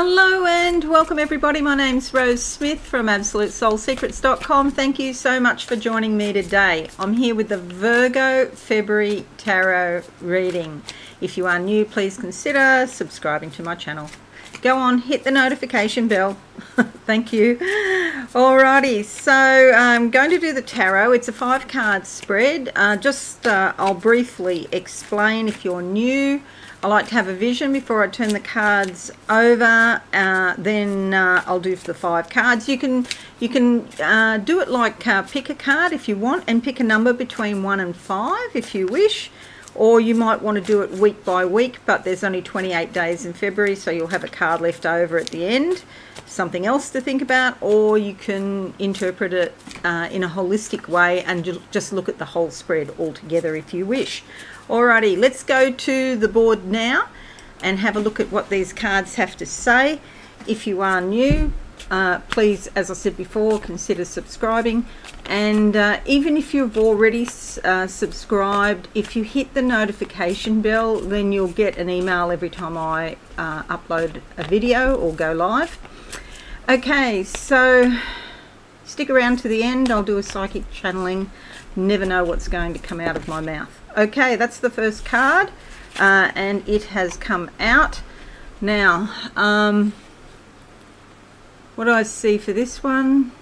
Hello and welcome everybody. My name's Rose Smith from AbsoluteSoulSecrets.com. Thank you so much for joining me today. I'm here with the Virgo February Tarot reading. If you are new, please consider subscribing to my channel. Go on, hit the notification bell. Thank you. Alrighty, so I'm going to do the tarot. It's a 5-card spread. I'll briefly explain if you're new. I like to have a vision before I turn the cards over. Then I'll do for the 5 cards. You can do it like pick a card if you want and pick a number between 1 and 5 if you wish. Or you might want to do it week by week, but there's only 28 days in February, so you'll have a card left over at the end. Something else to think about. Or you can interpret it in a holistic way and just look at the whole spread altogether if you wish. Alrighty, let's go to the board now and have a look at what these cards have to say. If you are new, please, as I said before, consider subscribing. And even if you've already subscribed, if you hit the notification bell, then you'll get an email every time I upload a video or go live. Okay, so stick around to the end. I'll do a psychic channeling. Never know what's going to come out of my mouth. Okay, that's the first card, and it has come out. Now, what do I see for this one?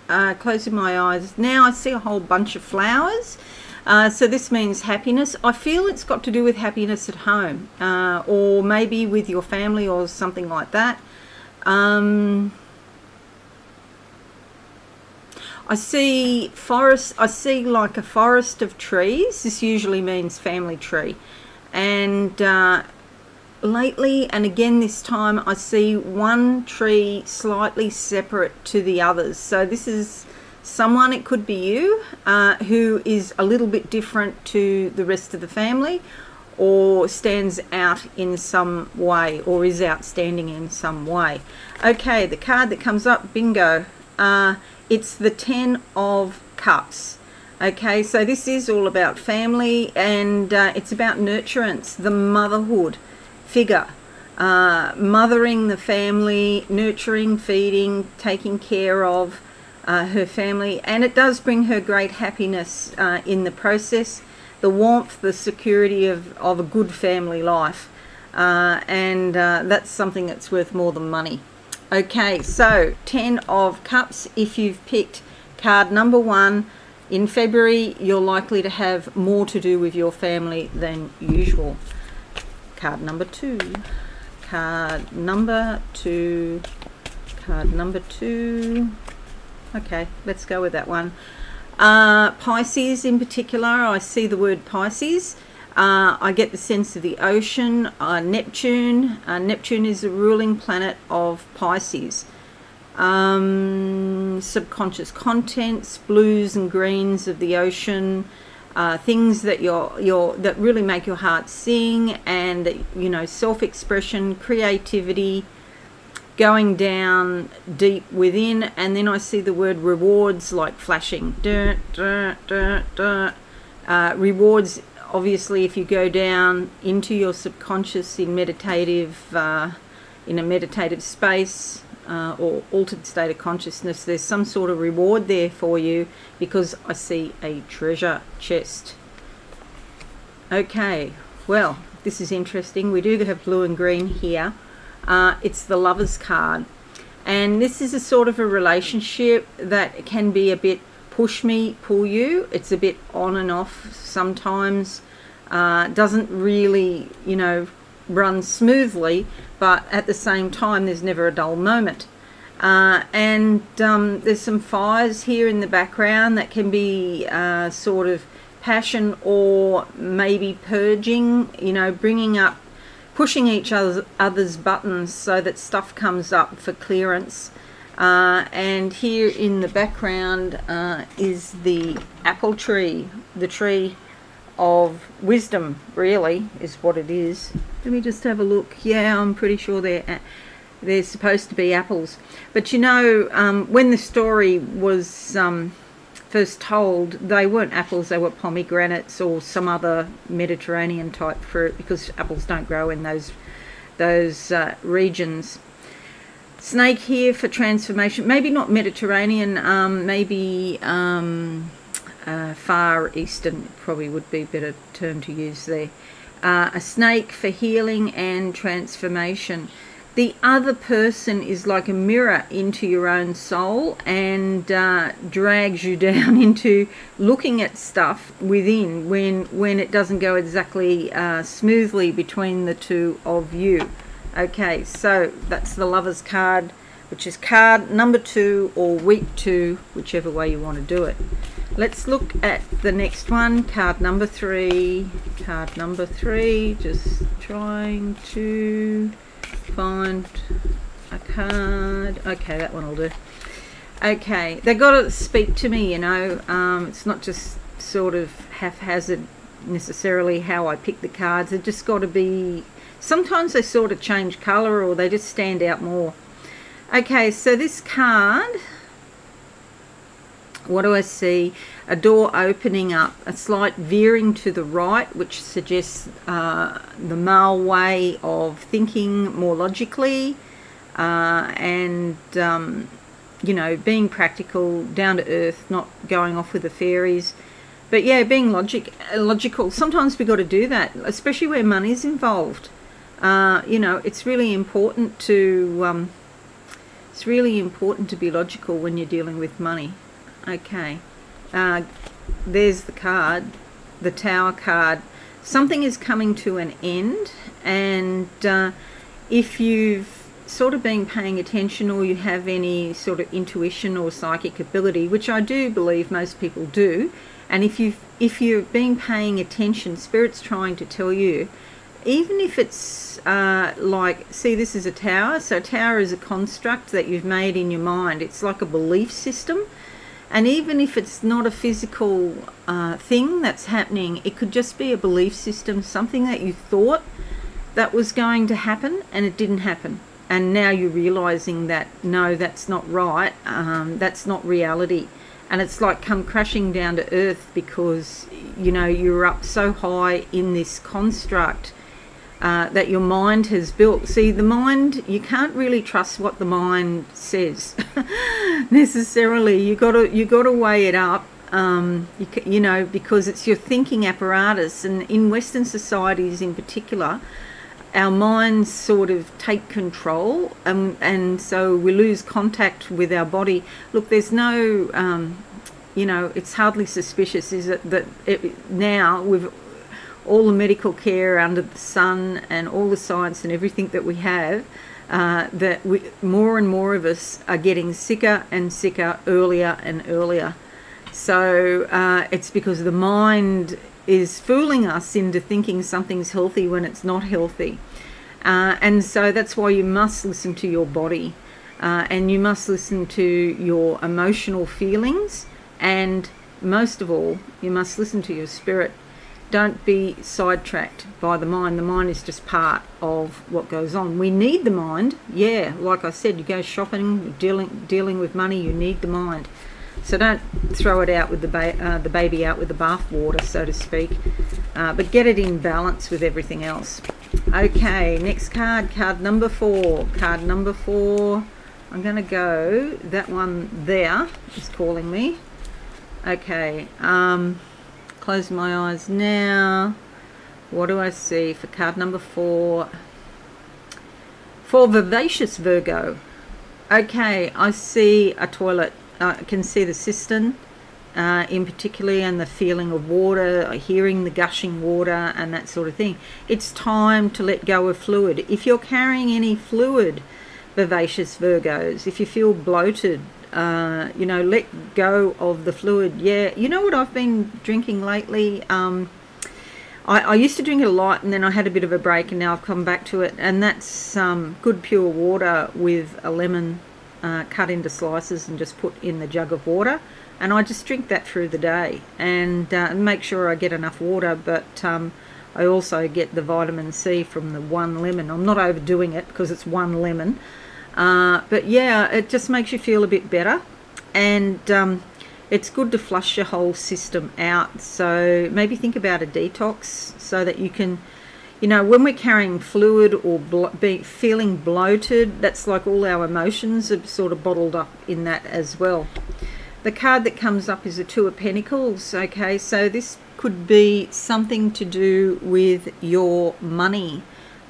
Closing my eyes. Now I see a whole bunch of flowers. So this means happiness. I feel it's got to do with happiness at home, or maybe with your family or something like that. I see forest. I see like a forest of trees. This usually means family tree. And lately, and again this time, I see one tree slightly separate to the others. So this is someone, it could be you, who is a little bit different to the rest of the family, or stands out in some way, or is outstanding in some way. Okay, the card that comes up, bingo. It's the 10 of Cups. Okay, so this is all about family, and it's about nurturance, the motherhood figure, mothering the family, nurturing, feeding, taking care of her family, and it does bring her great happiness in the process, the warmth, the security of a good family life, and that's something that's worth more than money. Okay, so 10 of Cups. If you've picked card number 1, in February, you're likely to have more to do with your family than usual. Card number 2. Card number 2. Card number 2. Okay, let's go with that one. Pisces in particular, I see the word Pisces. I get the sense of the ocean. Neptune. Neptune is the ruling planet of Pisces. Subconscious contents, blues and greens of the ocean, things that that really make your heart sing, and self-expression, creativity, going down deep within. And then I see the word rewards, like flashing. Rewards. Obviously, if you go down into your subconscious in a meditative space or altered state of consciousness, there's some sort of reward there for you, because I see a treasure chest. Okay, well, this is interesting. We do have blue and green here. It's the Lovers card, and this is a sort of a relationship that can be a bit push me, pull you. It's a bit on and off sometimes. Doesn't really, run smoothly, but at the same time, there's never a dull moment. There's some fires here in the background that can be sort of passion, or maybe purging, bringing up, pushing each other's buttons so that stuff comes up for clearance. And here in the background is the apple tree, the tree of wisdom, really, is what it is. Let me just have a look. Yeah, I'm pretty sure they're supposed to be apples. But when the story was first told, they weren't apples, they were pomegranates or some other Mediterranean type fruit, because apples don't grow in those those regions. Snake here for transformation, maybe not Mediterranean, maybe Far Eastern probably would be a better term to use there. A snake for healing and transformation. The other person is like a mirror into your own soul and drags you down into looking at stuff within when it doesn't go exactly smoothly between the two of you. Okay, so that's the Lovers card, which is card number 2 or week 2, whichever way you want to do it. Let's look at the next one, card number 3. Card number 3, just trying to find a card. Okay, that one will do. Okay, they got to speak to me, you know. It's not just sort of haphazard necessarily how I pick the cards. They've just got to be, sometimes they sort of change colour or they just stand out more. Okay, so this card, what do I see? A door opening up, a slight veering to the right, which suggests the male way of thinking more logically and, you know, being practical, down to earth, not going off with the fairies. But yeah, being logical. Sometimes we've got to do that, especially where money's involved. You know, it's really important to be logical when you're dealing with money. Okay, there's the card, the Tower card. Something is coming to an end, and if you've sort of been paying attention or you have any sort of intuition or psychic ability, which I do believe most people do, and if you've been paying attention, Spirit's trying to tell you, even if it's like, see, this is a tower, so a tower is a construct that you've made in your mind. It's like a belief system. And even if it's not a physical thing that's happening, it could just be a belief system, something that you thought that was going to happen and it didn't happen. And now you're realizing that, no, that's not right, that's not reality. And it's like come crashing down to earth because, you know, you're up so high in this construct that your mind has built. See, the mind, you can't really trust what the mind says necessarily. You got to weigh it up, you know, because it's your thinking apparatus. And in Western societies in particular, our minds sort of take control, and so we lose contact with our body. Look, there's no, you know, it's hardly suspicious, is it, that now with all the medical care under the sun and all the science and everything that we have, that more and more of us are getting sicker and sicker earlier and earlier. So it's because the mind is fooling us into thinking something's healthy when it's not healthy. And so that's why you must listen to your body, and you must listen to your emotional feelings, and most of all, you must listen to your spirit. Don't be sidetracked by the mind. The mind is just part of what goes on. We need the mind. Yeah, like I said, you go shopping, dealing with money, you need the mind. So don't throw it out with the baby out with the bathwater, so to speak, but get it in balance with everything else. Okay, next card, card number 4. Card number 4, I'm going to go, that one there is calling me. Okay, close my eyes now. What do I see for card number 4? For Vivacious Virgo. Okay, I see a toilet. I can see the cistern in particular, and the feeling of water, hearing the gushing water and that sort of thing. It's time to let go of fluid. If you're carrying any fluid, Vivacious Virgos, if you feel bloated, you know, let go of the fluid. Yeah, you know what I've been drinking lately? I used to drink it a lot, and then I had a bit of a break, and now I've come back to it, and that's good pure water with a lemon cut into slices and just put in the jug of water, and I just drink that through the day and make sure I get enough water. But I also get the vitamin C from the one lemon. I'm not overdoing it because it's one lemon. But yeah, it just makes you feel a bit better, and it's good to flush your whole system out. So maybe think about a detox so that you can You know, when we're carrying fluid or feeling bloated, that's like all our emotions are sort of bottled up in that as well. The card that comes up is the Two of Pentacles. Okay, so this could be something to do with your money.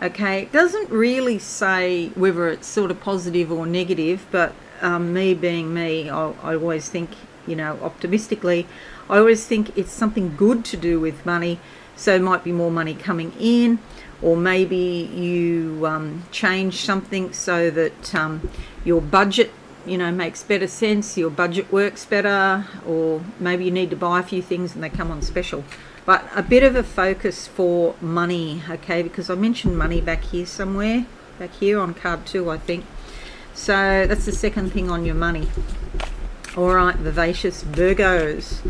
Okay, it doesn't really say whether it's sort of positive or negative, but me being me, I always think, you know, optimistically, I always think it's something good to do with money. So it might be more money coming in, or maybe you change something so that your budget, you know, makes better sense, your budget works better, or maybe you need to buy a few things and they come on special. But a bit of a focus for money, okay, because I mentioned money back here somewhere, back here on card 2, I think. So that's the second thing on your money. All right, vivacious Virgos.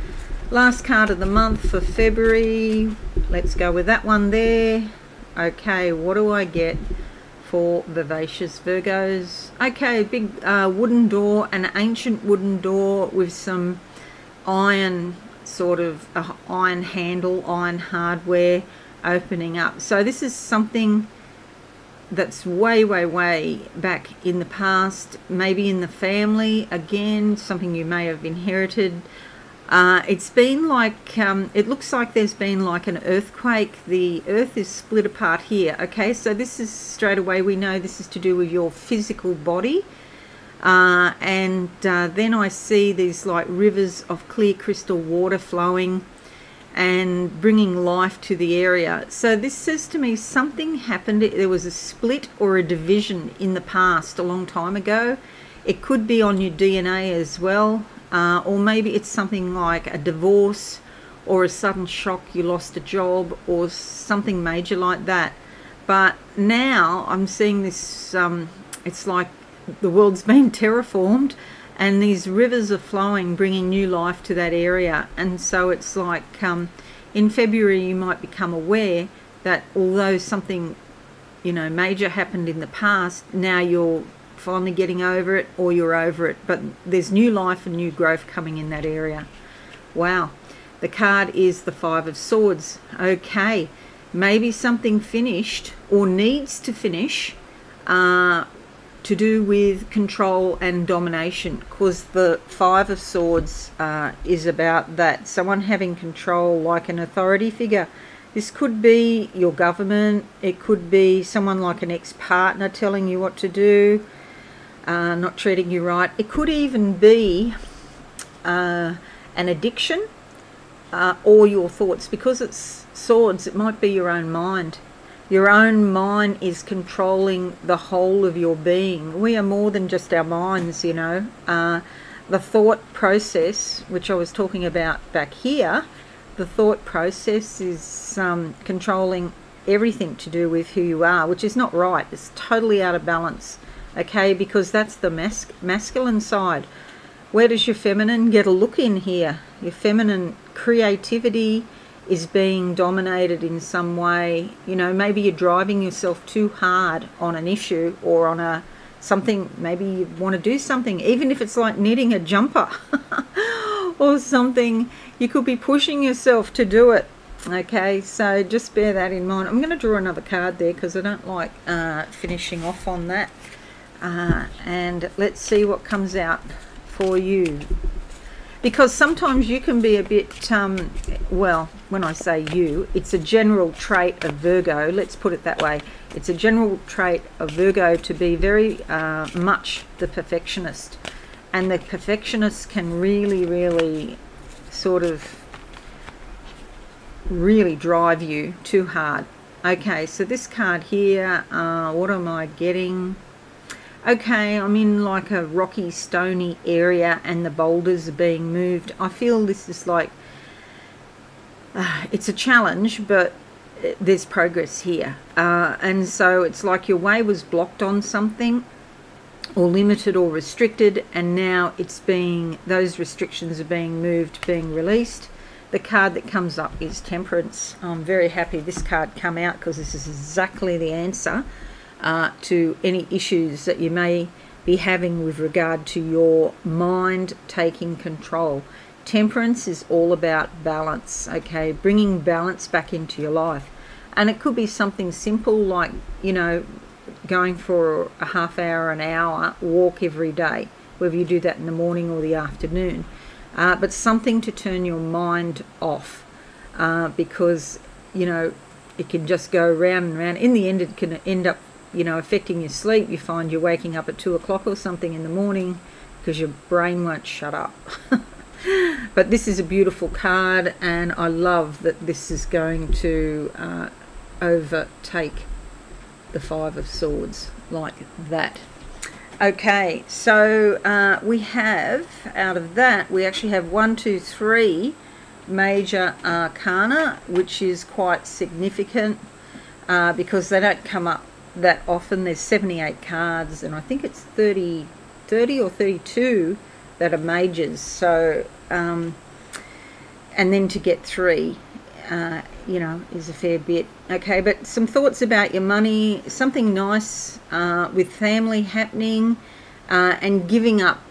Last card of the month for February. Let's go with that one there. Okay, what do I get for vivacious Virgos? Okay, big wooden door, an ancient wooden door with some iron, sort of iron handle, iron hardware opening up. So this is something that's way back in the past, maybe in the family, again, something you may have inherited. It's been like, it looks like there's been like an earthquake. The earth is split apart here. Okay, so this is straight away, we know this is to do with your physical body. And then I see these like rivers of clear crystal water flowing and bringing life to the area. So this says to me something happened. There was a split or a division in the past a long time ago. It could be on your DNA as well. Or maybe it's something like a divorce or a sudden shock, you lost a job or something major like that. But now I'm seeing this, it's like the world's been terraformed and these rivers are flowing, bringing new life to that area. And so it's like in February you might become aware that although something, you know, major happened in the past, now you're finally getting over it, or you're over it, but there's new life and new growth coming in that area. Wow. The card is the Five of Swords. Okay, maybe something finished or needs to finish to do with control and domination, because the Five of Swords is about that, someone having control, like an authority figure. This could be your government, it could be someone like an ex-partner telling you what to do, not treating you right. It could even be an addiction or your thoughts. Because it's swords, it might be your own mind. Your own mind is controlling the whole of your being. We are more than just our minds, you know. The thought process, which I was talking about back here, the thought process is controlling everything to do with who you are, which is not right. It's totally out of balance. Okay, because that's the masculine side. Where does your feminine get a look in here? Your feminine creativity is being dominated in some way. You know, maybe you're driving yourself too hard on an issue or on something. Maybe you want to do something, even if it's like knitting a jumper or something. You could be pushing yourself to do it. Okay, so just bear that in mind. I'm going to draw another card there because I don't like finishing off on that. And let's see what comes out for you, because sometimes you can be a bit well, when I say you, it's a general trait of Virgo, let's put it that way. It's a general trait of Virgo to be very much the perfectionist, and the perfectionist can really sort of really drive you too hard. Okay, so this card here, what am I getting? Okay, I'm in like a rocky, stony area and the boulders are being moved. I feel this is like, it's a challenge, but there's progress here. And so it's like your way was blocked on something, or limited or restricted, and now it's being, those restrictions are being moved, being released. The card that comes up is Temperance. I'm very happy this card come out because this is exactly the answer to any issues that you may be having with regard to your mind taking control. Temperance is all about balance, okay, bringing balance back into your life. And it could be something simple like, you know, going for a half hour, an hour walk every day, whether you do that in the morning or the afternoon. But something to turn your mind off, because, you know, it can just go round and round. In the end, it can end up, you know, affecting your sleep. You find you're waking up at 2 o'clock or something in the morning because your brain won't shut up. But this is a beautiful card, and I love that this is going to overtake the Five of Swords like that. Okay, so we have, out of that, we actually have 1, 2, 3 major arcana, which is quite significant because they don't come up that often. There's 78 cards, and I think it's 30 or 32 that are majors. So and then to get 3, you know, is a fair bit. Okay, but some thoughts about your money, something nice with family happening, and giving up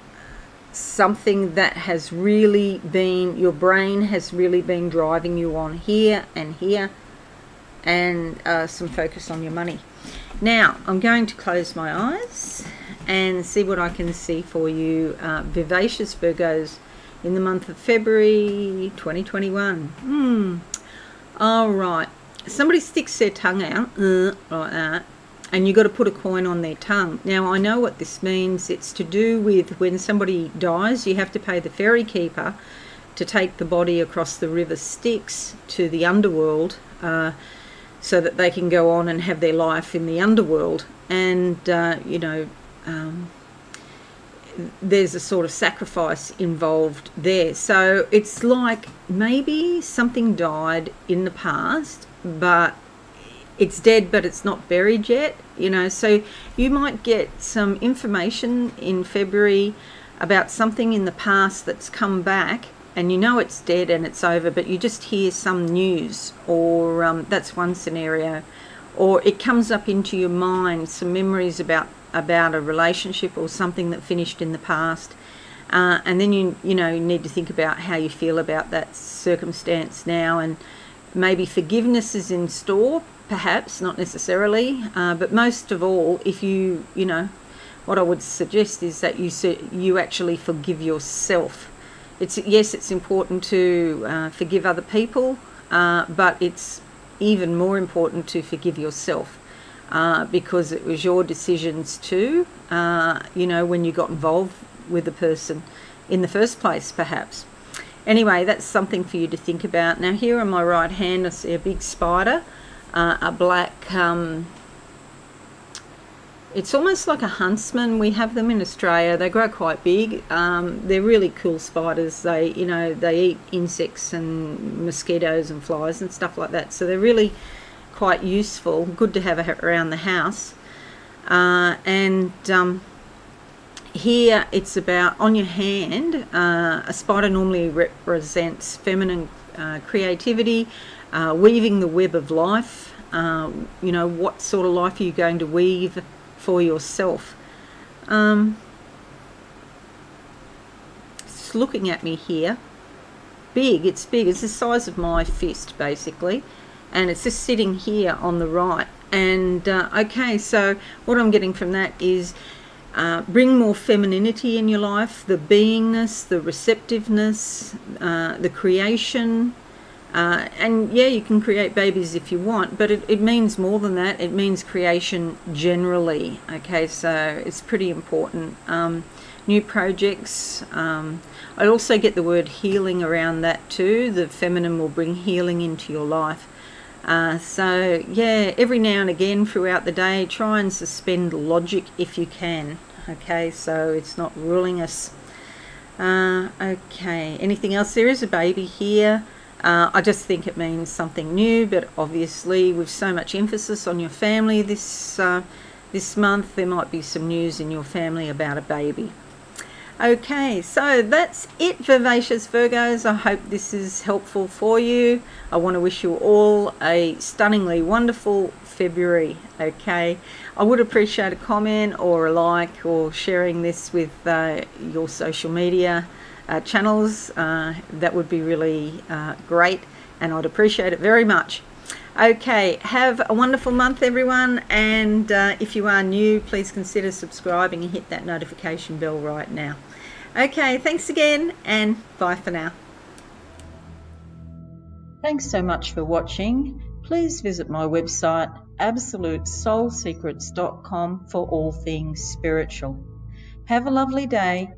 something that has really been, your brain has really been driving you on here and here, and some focus on your money. Now I'm going to close my eyes and see what I can see for you, vivacious Virgos, in the month of February 2021. All right, somebody sticks their tongue out like that, and you've got to put a coin on their tongue. Now I know what this means. It's to do with when somebody dies, you have to pay the ferry keeper to take the body across the river Styx to the underworld, so that they can go on and have their life in the underworld. And you know, there's a sort of sacrifice involved there. So it's like maybe something died in the past, but it's dead, but it's not buried yet, you know. So you might get some information in February about something in the past that's come back, and you know it's dead and it's over, but you just hear some news, or that's one scenario. Or it comes up into your mind, some memories about a relationship or something that finished in the past, and then you know, you need to think about how you feel about that circumstance now, and maybe forgiveness is in store, perhaps, not necessarily, but most of all, if you know, what I would suggest is that you actually forgive yourself. Yes, it's important to forgive other people, but it's even more important to forgive yourself, because it was your decisions too, you know, when you got involved with the person in the first place, perhaps. Anyway, that's something for you to think about. Now here on my right hand I see a big spider, a black, it's almost like a huntsman. We have them in Australia. They grow quite big. They're really cool spiders. They, you know, they eat insects and mosquitoes and flies and stuff like that. So they're really quite useful, good to have around the house. Here it's about, on your hand, a spider normally represents feminine creativity, weaving the web of life. You know, what sort of life are you going to weave for yourself? It's looking at me here. Big, it's big. It's the size of my fist, basically. And it's just sitting here on the right. And okay, so what I'm getting from that is bring more femininity in your life, the beingness, the receptiveness, the creation. And yeah, you can create babies if you want, but it means more than that. It means creation generally. Okay, so it's pretty important. New projects. I also get the word healing around that too. The feminine will bring healing into your life. So yeah, every now and again throughout the day, try and suspend logic if you can. Okay, so it's not ruling us. Okay, anything else? There is a baby here. I just think it means something new, but obviously with so much emphasis on your family this month, there might be some news in your family about a baby. Okay, so that's it, vivacious Virgos. I hope this is helpful for you. I want to wish you all a stunningly wonderful February. Okay, I would appreciate a comment or a like, or sharing this with your social media channels. That would be really great, and I'd appreciate it very much. Okay, have a wonderful month, everyone. And if you are new, please consider subscribing and hit that notification bell right now. Okay, thanks again, and bye for now. Thanks so much for watching. Please visit my website, absolutesoulsecrets.com, for all things spiritual. Have a lovely day.